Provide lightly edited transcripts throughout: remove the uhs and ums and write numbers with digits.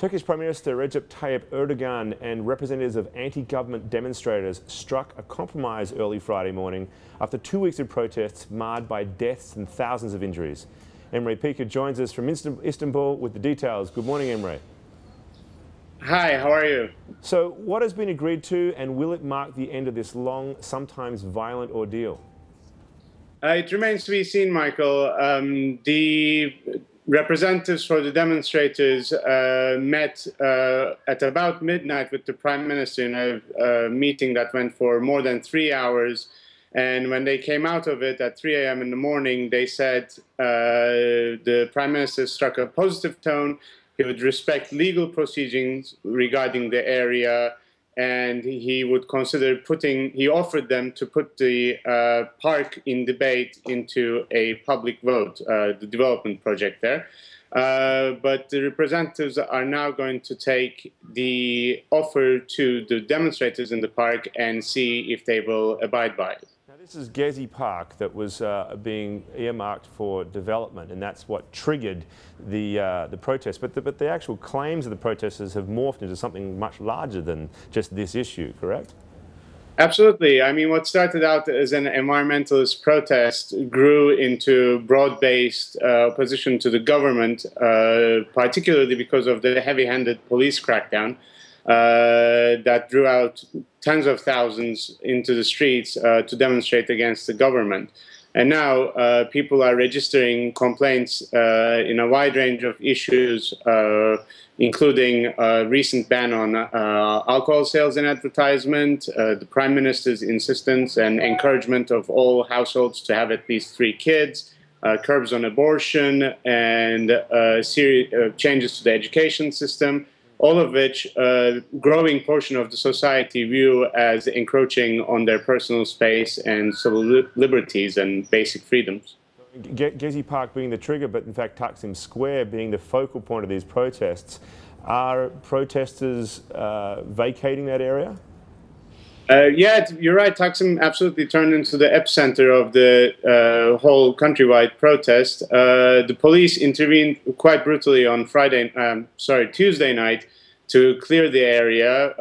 Turkish Prime Minister Recep Tayyip Erdogan and representatives of anti-government demonstrators struck a compromise early Friday morning after 2 weeks of protests marred by deaths and thousands of injuries. Emre Peker joins us from Istanbul with the details. Good morning, Emre. Hi, how are you? So what has been agreed to, and will it mark the end of this long, sometimes violent ordeal? It remains to be seen, Michael. The representatives for the demonstrators met at about midnight with the Prime Minister in a meeting that went for more than 3 hours. And when they came out of it at 3 a.m. in the morning, they said the Prime Minister struck a positive tone. He would respect legal proceedings regarding the area, and he would consider he offered them to put the park in debate into a public vote, the development project there. But the representatives are now going to take the offer to the demonstrators in the park and see if they will abide by it. Now, this is Getty Park that was being earmarked for development, and that's what triggered the protest. But the actual claims of the protesters have morphed into something much larger than just this issue, correct? Absolutely. I mean, what started out as an environmentalist protest grew into broad-based opposition to the government, particularly because of the heavy-handed police crackdown that drew out tens of thousands into the streets to demonstrate against the government. And now people are registering complaints in a wide range of issues, including a recent ban on alcohol sales and advertisement, the Prime Minister's insistence and encouragement of all households to have at least 3 kids, curbs on abortion, and changes to the education system, all of which a growing portion of the society view as encroaching on their personal space and civil liberties and basic freedoms. Getty Park being the trigger, but in fact Taksim Square being the focal point of these protests. Are protesters vacating that area? Yeah, you're right. Taksim absolutely turned into the epicenter of the whole countrywide protest. The police intervened quite brutally on Tuesday night to clear the area,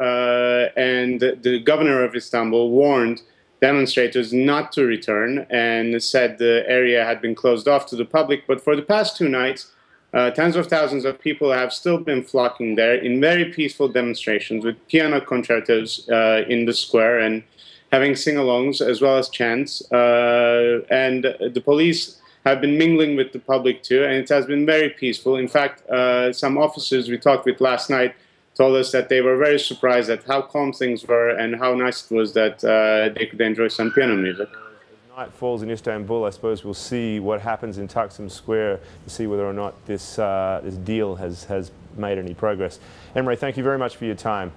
and the governor of Istanbul warned demonstrators not to return and said the area had been closed off to the public. But for the past 2 nights, tens of thousands of people have still been flocking there in very peaceful demonstrations with piano concertos in the square and having sing-alongs as well as chants. And the police have been mingling with the public too, and it has been very peaceful. In fact, some officers we talked with last night told us that they were very surprised at how calm things were and how nice it was that they could enjoy some piano music. As night falls in Istanbul, I suppose we'll see what happens in Taksim Square to see whether or not this deal has made any progress. Emre, thank you very much for your time.